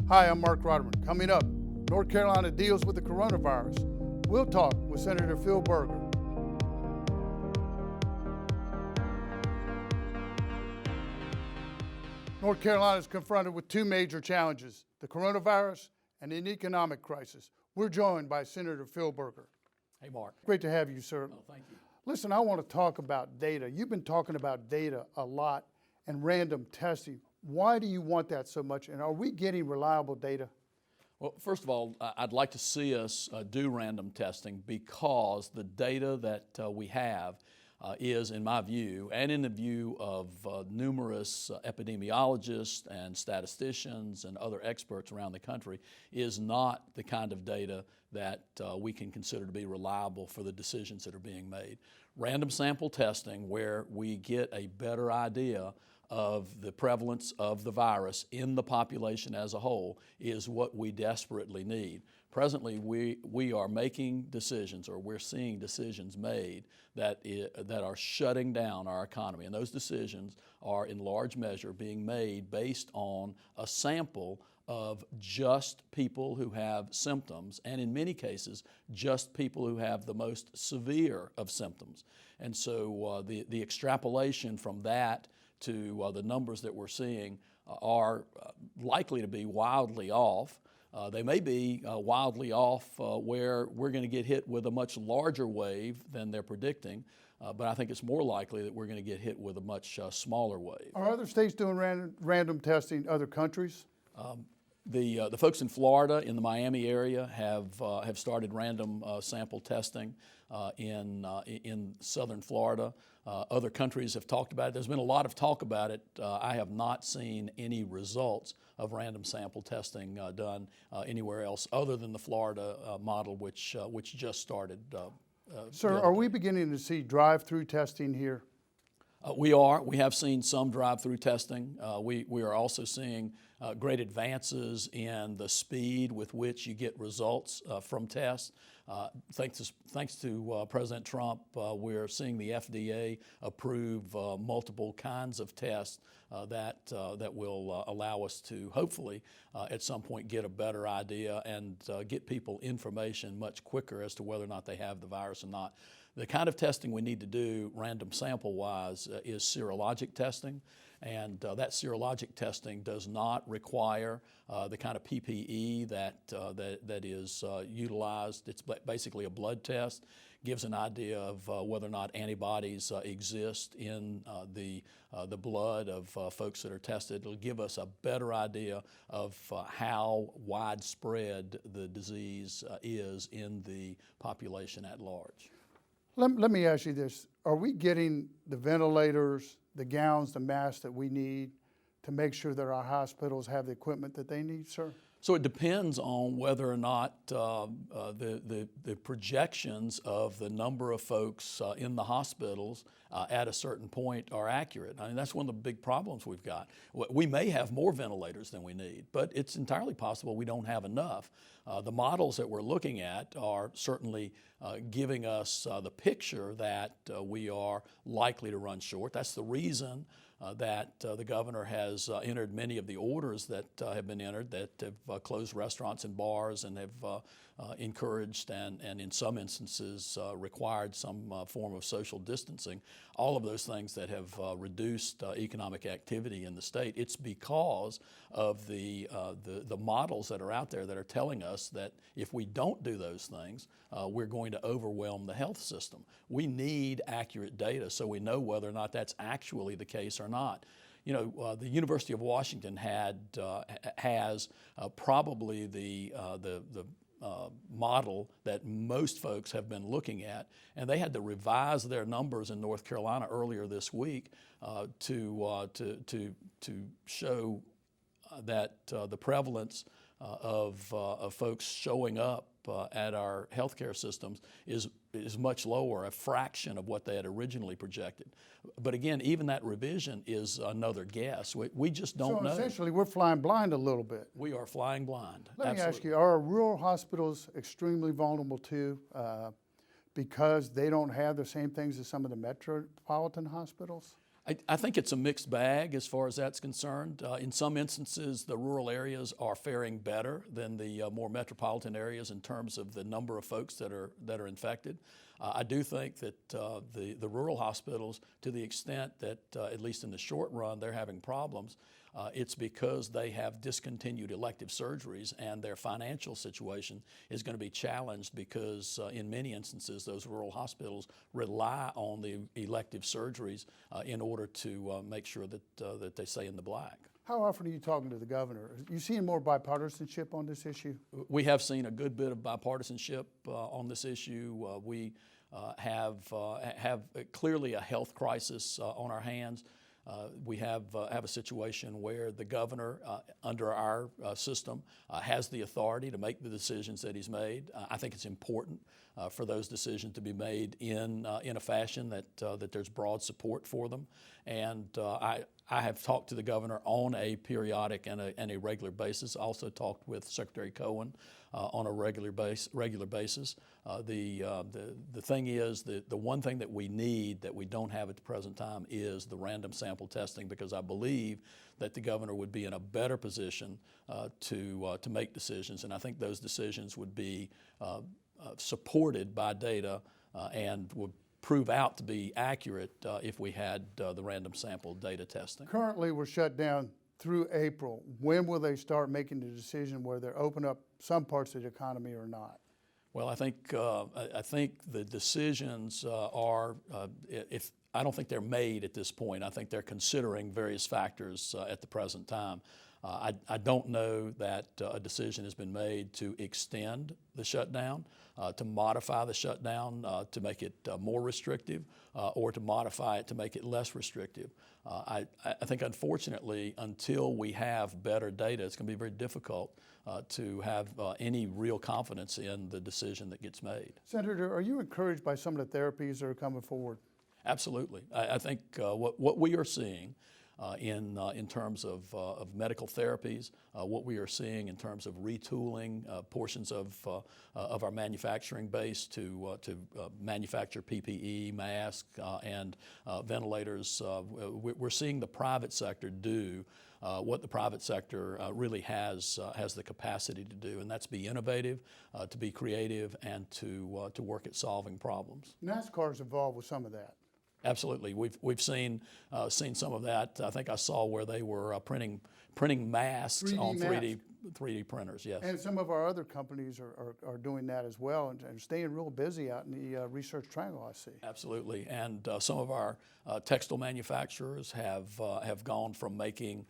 Hi, I'm Marc Rotterman. Coming up, North Carolina deals with the coronavirus. We'll talk with Senator Phil Berger. North Carolina is confronted with two major challenges, the coronavirus and an economic crisis. We're joined by Senator Phil Berger. Hey, Mark. Great to have you, sir. Oh, thank you. Listen, I want to talk about data. You've been talking about data a lot and random testing. Why do you want that so much, and are we getting reliable data? Well, first of all, I'd like to see us do random testing because the data that we have is, in my view, and in the view of numerous epidemiologists and statisticians and other experts around the country, is not the kind of data that we can consider to be reliable for the decisions that are being made. Random sample testing, where we get a better idea of the prevalence of the virus in the population as a whole, is what we desperately need. Presently, we are making decisions, or we're seeing decisions made that are shutting down our economy. And those decisions are in large measure being made based on a sample of just people who have symptoms, and in many cases, just people who have the most severe of symptoms. And so the extrapolation from that to the numbers that we're seeing are likely to be wildly off. They may be wildly off where we're going to get hit with a much larger wave than they're predicting, but I think it's more likely that we're going to get hit with a much smaller wave. Are other states doing random testing, other countries? The folks in Florida, in the Miami area, have started random sample testing in southern Florida. Other countries have talked about it. There's been a lot of talk about it. I have not seen any results of random sample testing done anywhere else other than the Florida model, which just started. Sir, are we beginning to see drive-through testing here? We are. We have seen some drive-through testing. We are also seeing great advances in the speed with which you get results from tests. Thanks to President Trump, we're seeing the FDA approve multiple kinds of tests that will allow us to hopefully at some point get a better idea and get people information much quicker as to whether or not they have the virus or not. The kind of testing we need to do, random sample-wise, is serologic testing, and that serologic testing does not require the kind of PPE that is utilized. It's basically a blood test, gives an idea of whether or not antibodies exist in the blood of folks that are tested. It'll give us a better idea of how widespread the disease is in the population at large. Let me ask you this. Are we getting the ventilators, the gowns, the masks that we need to make sure that our hospitals have the equipment that they need, sir? So it depends on whether or not the projections of the number of folks in the hospitals at a certain point are accurate. I mean, that's one of the big problems we've got. We may have more ventilators than we need, but it's entirely possible we don't have enough. The models that we're looking at are certainly giving us the picture that we are likely to run short. That's the reason that the governor has entered many of the orders that have been entered that have closed restaurants and bars and have encouraged and in some instances required some form of social distancing. All of those things that have reduced economic activity in the state. It's because of the models that are out there that are telling us that if we don't do those things, we're going to overwhelm the health system. We need accurate data so we know whether or not that's actually the case or not. You know, the University of Washington has probably the model that most folks have been looking at, and they had to revise their numbers in North Carolina earlier this week to show that the prevalence of folks showing up at our healthcare systems is much lower, a fraction of what they had originally projected. But again, even that revision is another guess. We just don't know. So essentially, we're flying blind a little bit. We are flying blind. Let me ask you, are rural hospitals extremely vulnerable too because they don't have the same things as some of the metropolitan hospitals? I think it's a mixed bag as far as that's concerned. In some instances, the rural areas are faring better than the more metropolitan areas in terms of the number of folks that are infected. I do think that the rural hospitals, to the extent that, at least in the short run, they're having problems, it's because they have discontinued elective surgeries, and their financial situation is going to be challenged because in many instances those rural hospitals rely on the elective surgeries in order to make sure that they stay in the black. How often are you talking to the governor? You seeing more bipartisanship on this issue? We have seen a good bit of bipartisanship on this issue. We have clearly a health crisis on our hands. We have a situation where the governor, under our system, has the authority to make the decisions that he's made. I think it's important for those decisions to be made in a fashion that there's broad support for them. And I have talked to the governor on a periodic and a regular basis. I also talked with Secretary Cohen on a regular basis. The thing is that the one thing that we need that we don't have at the present time is the random sample testing, because I believe that the governor would be in a better position to make decisions, and I think those decisions would be supported by data and would prove out to be accurate if we had the random sample data testing. Currently, we're shut down through April. When will they start making the decision whether they're open up some parts of the economy or not? Well, I think the decisions are, if I don't think they're made at this point. I think they're considering various factors at the present time. I don't know that a decision has been made to extend the shutdown, to modify the shutdown to make it more restrictive, or to modify it to make it less restrictive. I think, unfortunately, until we have better data, it's going to be very difficult to have any real confidence in the decision that gets made. Senator, are you encouraged by some of the therapies that are coming forward? Absolutely. I think what we are seeing in terms of medical therapies, what we are seeing in terms of retooling portions of our manufacturing base to manufacture PPE, masks, and ventilators. We're seeing the private sector do what the private sector really has the capacity to do, and that's be innovative, to be creative, and to work at solving problems. NASCAR is involved with some of that. Absolutely, we've seen some of that. I think I saw where they were printing masks 3D on masks. 3D printers. Yes, And some of our other companies are doing that as well, and staying real busy out in the Research Triangle, I see. absolutely. And some of our textile manufacturers have gone from making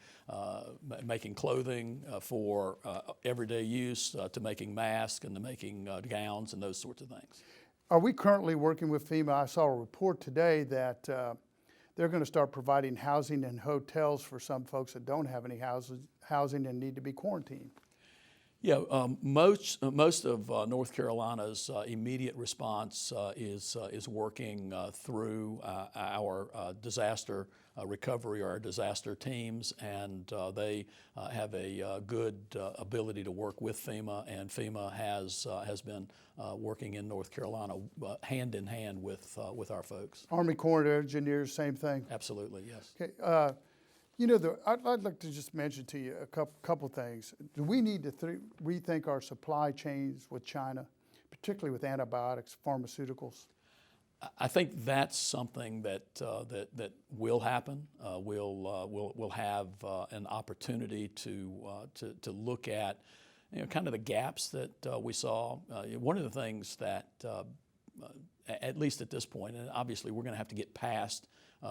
clothing for everyday use to making masks and to making gowns and those sorts of things. Are we currently working with FEMA? I saw a report today that they're going to start providing housing and hotels for some folks that don't have any housing and need to be quarantined. Yeah, most of North Carolina's immediate response is working through our disaster recovery, or our disaster teams, and they have a good ability to work with FEMA, and FEMA has been working in North Carolina hand in hand with our folks. Army Corps of Engineers, same thing. Absolutely, yes. Okay. You know, I'd like to just mention to you a couple things. Do we need to rethink our supply chains with China, particularly with antibiotics, pharmaceuticals? I think that's something that will happen. We'll have an opportunity to look at, kind of the gaps that we saw. One of the things that, at least at this point, and obviously we're going to have to get past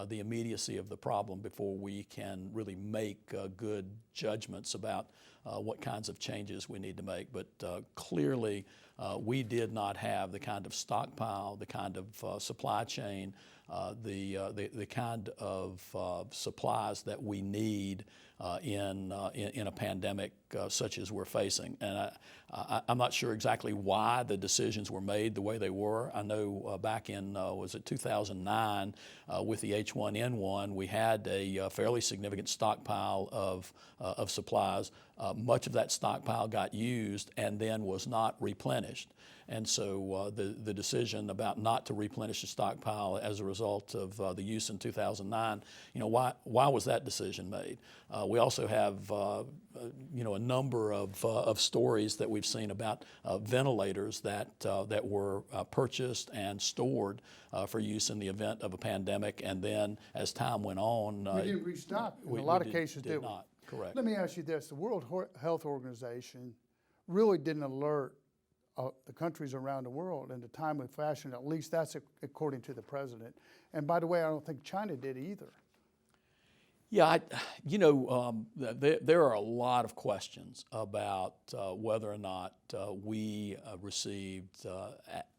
the immediacy of the problem before we can really make good judgments about what kinds of changes we need to make. But clearly, we did not have the kind of stockpile, the kind of supply chain, the kind of supplies that we need in a pandemic such as we're facing. And I'm not sure exactly why the decisions were made the way they were. I know back in, was it 2009, with the H1N1, we had a fairly significant stockpile of supplies. much of that stockpile got used and then was not replenished. And so the decision about not to replenish the stockpile as a result of the use in 2009, why was that decision made? We also have a number of stories that we've seen about ventilators that were purchased and stored for use in the event of a pandemic, and then as time went on, we didn't restock. In a lot of cases, did not. Correct. Let me ask you this: the World Health Organization really didn't alert the countries around the world in a timely fashion. At least that's according to the president. And by the way, I don't think China did either. Yeah, there are a lot of questions about whether or not we received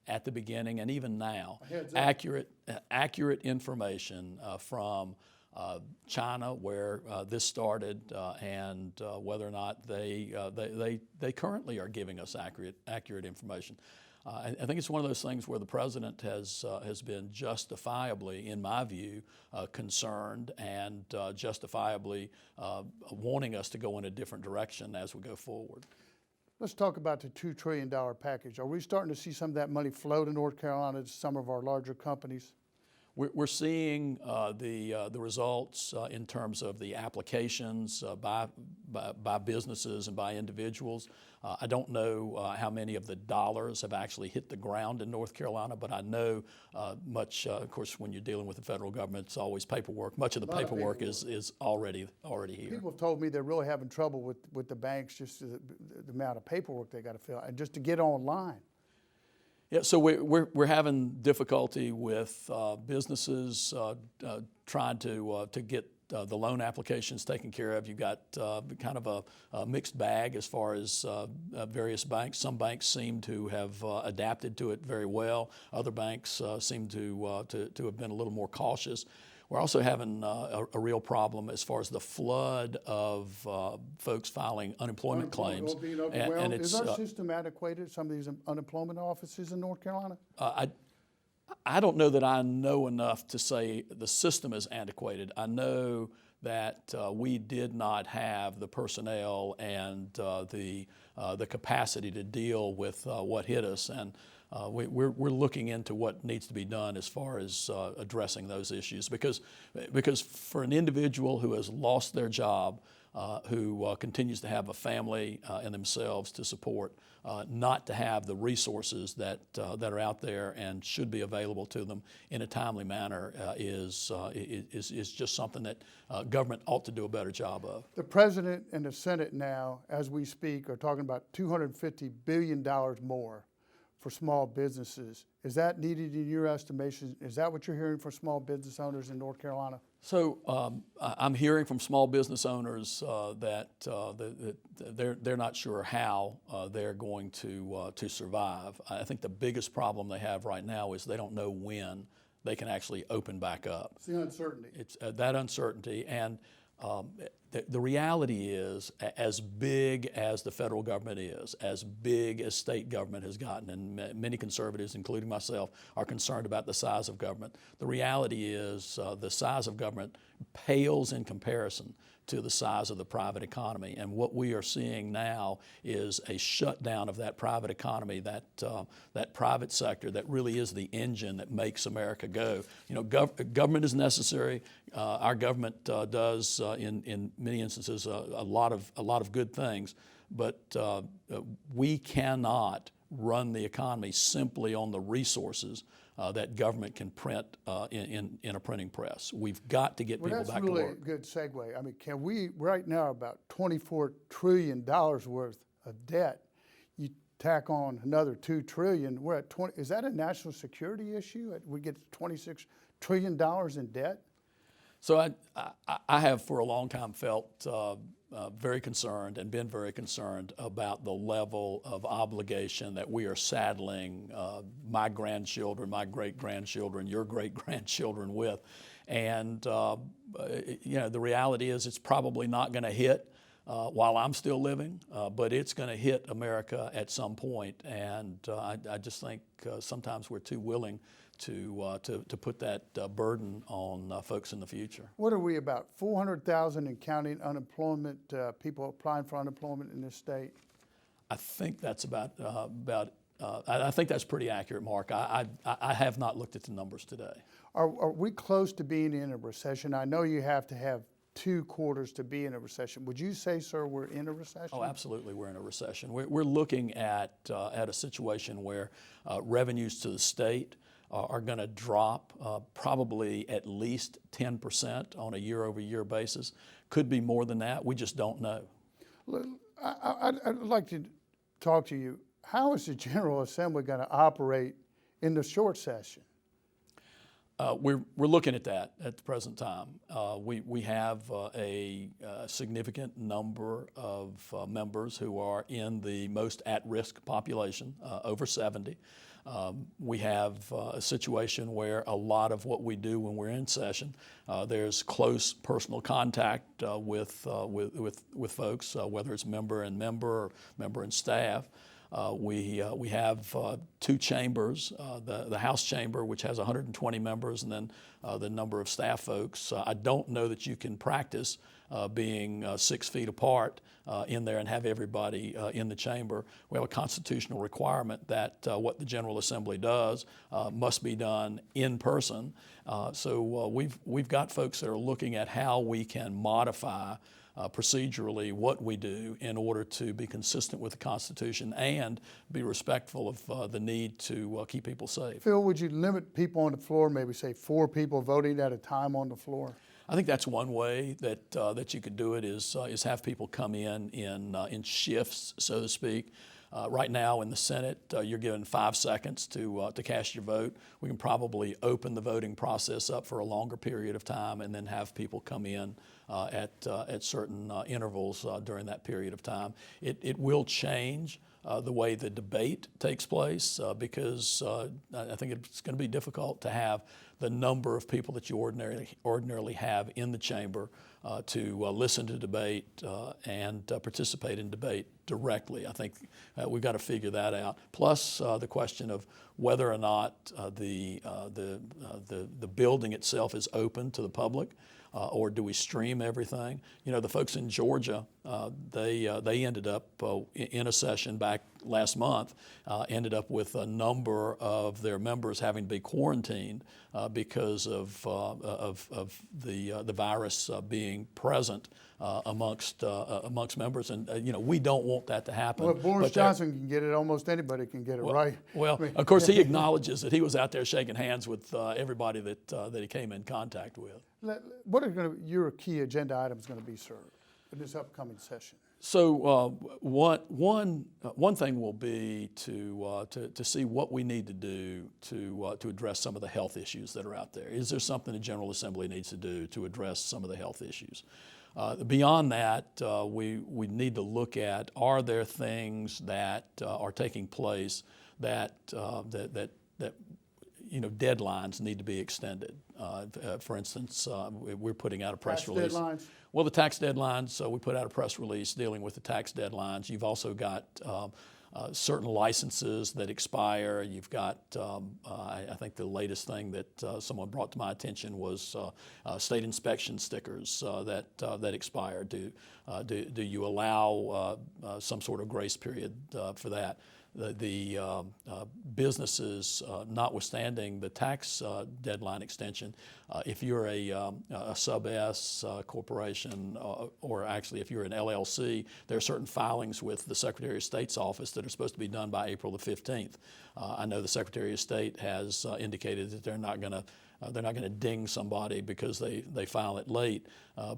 at the beginning and even now accurate information from China, where this started, and whether or not they currently are giving us accurate information. I think it's one of those things where the president has been justifiably, in my view, concerned and justifiably wanting us to go in a different direction as we go forward. Let's talk about the $2 trillion package. Are we starting to see some of that money flow to North Carolina to some of our larger companies? We're seeing the results in terms of the applications by businesses and by individuals. I don't know how many of the dollars have actually hit the ground in North Carolina, but I know much. Of course, when you're dealing with the federal government, it's always paperwork. Much of the paperwork is already here. People have told me they're really having trouble with the banks, just the amount of paperwork they got to fill out, and just to get online. Yeah, so we're having difficulty with businesses trying to get the loan applications taken care of. You've got kind of a mixed bag as far as various banks. Some banks seem to have adapted to it very well. Other banks seem to have been a little more cautious. We're also having a real problem as far as the flood of folks filing unemployment claims. And is our system adequate at some of these unemployment offices in North Carolina? I don't know that I know enough to say the system is antiquated. I know that we did not have the personnel and the capacity to deal with what hit us, and we're looking into what needs to be done as far as addressing those issues, because for an individual who has lost their job, who continues to have a family and themselves to support, not to have the resources that are out there and should be available to them in a timely manner is just something that government ought to do a better job of. The President and the Senate now, as we speak, are talking about $250 billion more for small businesses. Is that needed in your estimation? Is that what you're hearing from small business owners in North Carolina? So I'm hearing from small business owners that they're not sure how they're going to survive. I think the biggest problem they have right now is they don't know when they can actually open back up. It's the uncertainty. It's that uncertainty, and the reality is, as big as the federal government is, as big as state government has gotten, and many conservatives, including myself, are concerned about the size of government, the reality is the size of government pales in comparison to the size of the private economy. And what we are seeing now is a shutdown of that private economy, that private sector that really is the engine that makes America go. Government is necessary. Our government does, in many instances, a lot of good things, but we cannot run the economy simply on the resources that government can print in a printing press. We've got to get people back to work. That's really a good segue. I mean, can we, right now, about $24 trillion worth of debt, you tack on another $2 trillion, we're at 20, is that a national security issue? We get $26 trillion in debt? So I have for a long time felt very concerned and been very concerned about the level of obligation that we are saddling my grandchildren, my great-grandchildren, your great-grandchildren with. And the reality is it's probably not going to hit while I'm still living, but it's going to hit America at some point, and I just think sometimes we're too willing to put that burden on folks in the future. What are we, about 400,000 and counting unemployment, people applying for unemployment in this state? I think that's I think that's pretty accurate, Mark. I have not looked at the numbers today. Are we close to being in a recession? I know you have to have 2 quarters to be in a recession. Would you say, sir, we're in a recession? Oh, absolutely, we're in a recession. We're looking at a situation where revenues to the state are going to drop probably at least 10% on a year-over-year basis. Could be more than that. We just don't know. I'd like to talk to you. How is the General Assembly going to operate in the short session? We're looking at that at the present time. We have a significant number of members who are in the most at-risk population, over 70. We have a situation where a lot of what we do when we're in session, there's close personal contact with folks, whether it's member and member or member and staff. We have 2 chambers, the House chamber, which has 120 members, and then the number of staff folks. I don't know that you can practice being 6 feet apart in there and have everybody in the chamber. We have a constitutional requirement that what the General Assembly does must be done in person. So we've got folks that are looking at how we can modify procedurally what we do in order to be consistent with the Constitution and be respectful of the need to keep people safe. Phil, would you limit people on the floor, maybe say 4 people voting at a time on the floor? I think that's one way that you could do it is have people come in shifts, so to speak. Right now in the Senate, you're given 5 seconds to cast your vote. We can probably open the voting process up for a longer period of time and then have people come in at certain intervals during that period of time. It will change the way the debate takes place because I think it's going to be difficult to have the number of people that you ordinarily have in the chamber to listen to debate and participate in debate directly. I think we've got to figure that out. Plus the question of whether or not the building itself is open to the public. Or do we stream everything? You know, the folks in Georgia, they ended up in a session back last month, ended up with a number of their members having to be quarantined because of the virus being present amongst members, and you know, we don't want that to happen. Well, if Boris Johnson can get it, almost anybody can get it, right? Well, I mean, of course, he acknowledges that he was out there shaking hands with everybody that he came in contact with. What are your key agenda items going to be, sir, in this upcoming session? So one thing will be to see what we need to do to address some of the health issues that are out there. Is there something the General Assembly needs to do to address some of the health issues? Beyond that, we need to look at, are there things that are taking place that you know, deadlines need to be extended. For instance, we're putting out a press release. Deadlines? Well, the tax deadlines, so we put out a press release dealing with the tax deadlines. You've also got certain licenses that expire. You've got, I think the latest thing that someone brought to my attention was state inspection stickers that expire. Do you allow some sort of grace period for that? The businesses, notwithstanding the tax deadline extension, if you're a sub-S corporation, or actually if you're an LLC, there are certain filings with the Secretary of State's office that are supposed to be done by April the 15th. I know the Secretary of State has indicated that they're not going to ding somebody because they file it late,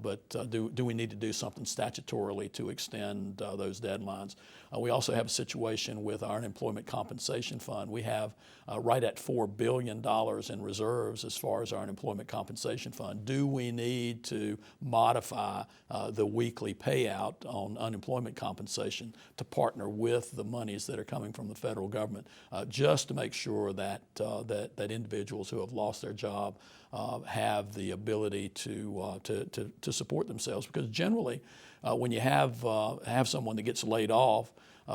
but do we need to do something statutorily to extend those deadlines? We also have a situation with our unemployment compensation fund. We have right at $4 billion in reserves as far as our unemployment compensation fund. Do we need to modify the weekly payout on unemployment compensation to partner with the monies that are coming from the federal government, just to make sure that individuals who have lost their job have the ability to support themselves? Because generally, when you have someone that gets laid off,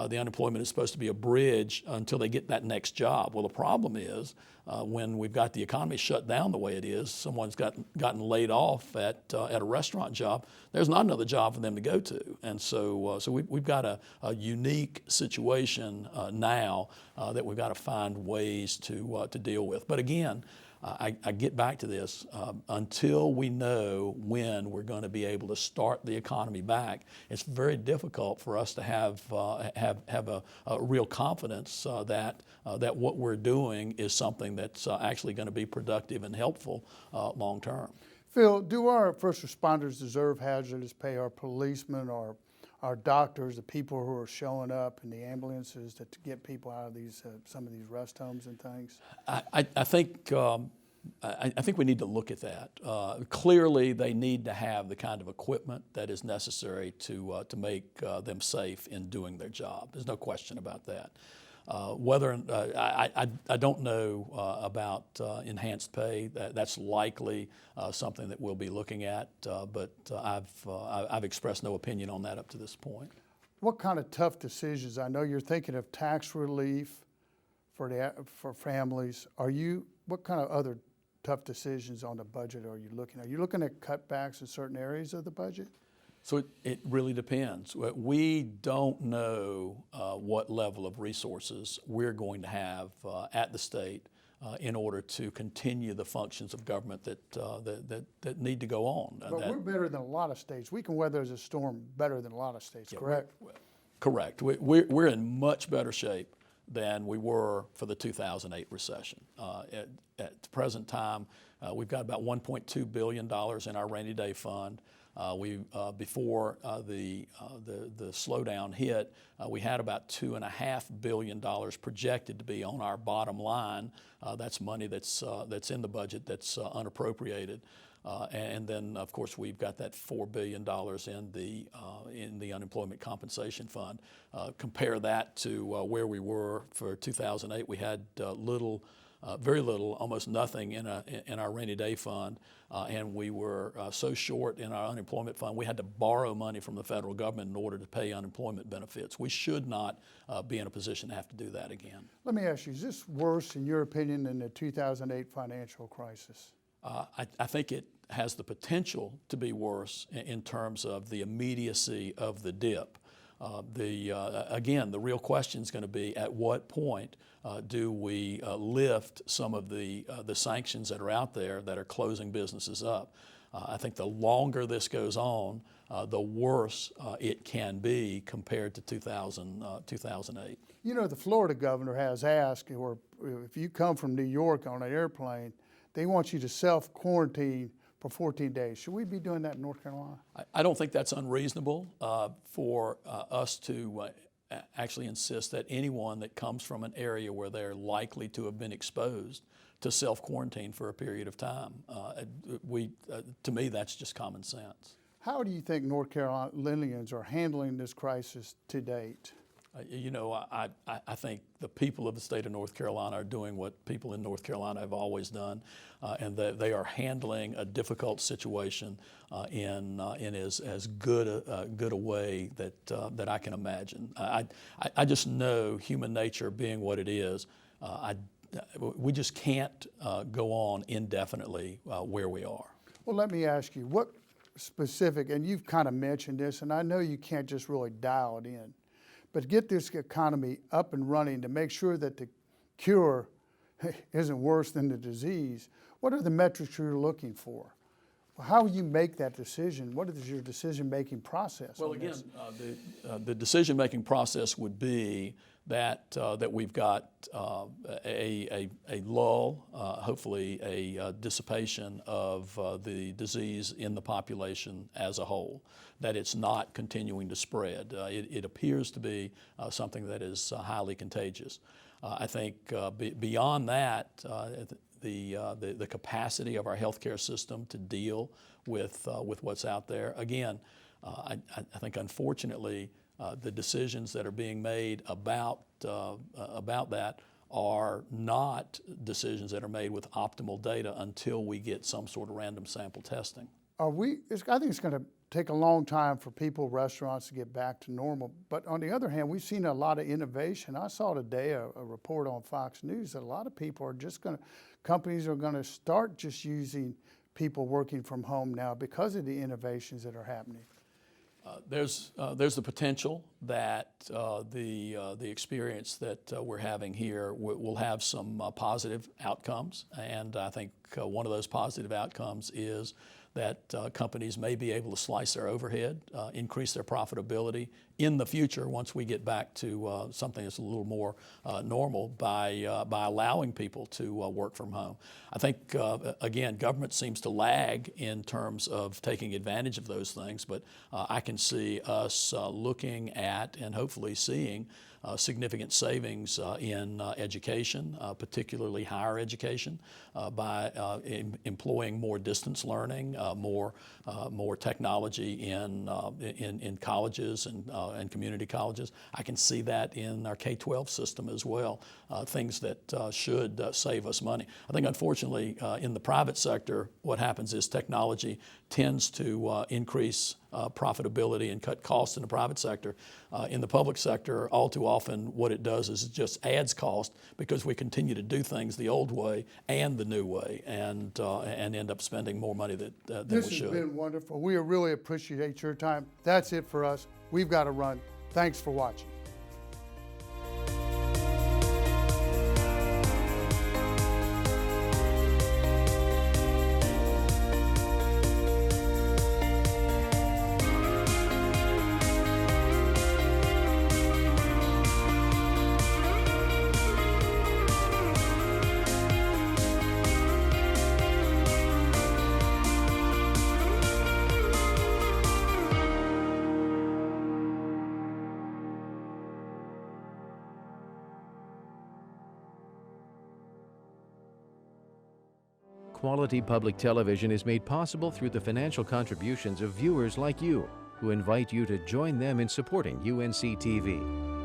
the unemployment is supposed to be a bridge until they get that next job. Well, the problem is when we've got the economy shut down the way it is, someone's gotten laid off at a restaurant job, there's not another job for them to go to. And so we've got a unique situation now that we've got to find ways to deal with. But again, I get back to this. Until we know when we're going to be able to start the economy back, it's very difficult for us to have a real confidence that what we're doing is something that's actually going to be productive and helpful long term. Phil, do our first responders deserve hazardous pay? Our policemen, our doctors, the people who are showing up in the ambulances to get people out of these some of these rest homes and things? I think we need to look at that. Clearly, they need to have the kind of equipment that is necessary to make them safe in doing their job. There's no question about that. I don't know about enhanced pay. That's likely something that we'll be looking at, but I've expressed no opinion on that up to this point. What kind of tough decisions? I know you're thinking of tax relief for families. What kind of other tough decisions on the budget are you looking at? Are you looking at cutbacks in certain areas of the budget? So it really depends. We don't know what level of resources we're going to have at the state in order to continue the functions of government that need to go on. But we're better than a lot of states. We can weather a storm better than a lot of states, correct? Correct. We're in much better shape than we were for the 2008 recession. At the present time, we've got about $1.2 billion in our rainy day fund. Before the slowdown hit, we had about $2.5 billion projected to be on our bottom line. That's money that's in the budget that's unappropriated. And then, of course, we've got that $4 billion in the unemployment compensation fund. Compare that to where we were for 2008. We had very little, almost nothing in our rainy day fund, and we were so short in our unemployment fund, we had to borrow money from the federal government in order to pay unemployment benefits. We should not be in a position to have to do that again. Let me ask you, is this worse, in your opinion, than the 2008 financial crisis? I think it has the potential to be worse in terms of the immediacy of the dip. Again, the real question is going to be, at what point do we lift some of the sanctions that are out there that are closing businesses up? I think the longer this goes on, the worse it can be compared to 2008. You know, the Florida governor has asked, or if you come from New York on an airplane, they want you to self-quarantine for 14 days. Should we be doing that in North Carolina? I don't think that's unreasonable for us to actually insist that anyone that comes from an area where they're likely to have been exposed to self-quarantine for a period of time. To me, that's just common sense. How do you think North Carolinians are handling this crisis to date? I think the people of the state of North Carolina are doing what people in North Carolina have always done, and they are handling a difficult situation in as good a way that I can imagine. I just know, human nature being what it is, we just can't go on indefinitely where we are. Well, let me ask you, what specific, and you've kind of mentioned this, and I know you can't just really dial it in, but get this economy up and running to make sure that the cure isn't worse than the disease. What are the metrics you're looking for? How will you make that decision? What is your decision-making process? Well, again, the decision-making process would be that we've got a lull, hopefully a dissipation of the disease in the population as a whole, that it's not continuing to spread. It appears to be something that is highly contagious. I think beyond that, the capacity of our healthcare system to deal with what's out there. Again, I think unfortunately the decisions that are being made about that are not decisions that are made with optimal data until we get some sort of random sample testing. I think it's going to take a long time for people, restaurants to get back to normal. But on the other hand, we've seen a lot of innovation. I saw today a report on Fox News that a lot of people are just companies are gonna start just using people working from home now because of the innovations that are happening. There's the potential that the experience that we're having here will have some positive outcomes, and I think one of those positive outcomes is that companies may be able to slice their overhead, increase their profitability in the future once we get back to something that's a little more normal by allowing people to work from home. I think, again, government seems to lag in terms of taking advantage of those things, but I can see us looking at and hopefully seeing significant savings in education, particularly higher education, by employing more distance learning, more technology in colleges and community colleges. I can see that in our K-12 system as well, things that should save us money. I think unfortunately in the private sector, what happens is technology tends to increase profitability and cut costs in the private sector. In the public sector, all too often what it does is it just adds cost because we continue to do things the old way and the new way, and end up spending more money than we should. This has been wonderful. We really appreciate your time. That's it for us. We've got to run. Thanks for watching. Quality public television is made possible through the financial contributions of viewers like you, who invite you to join them in supporting UNC-TV.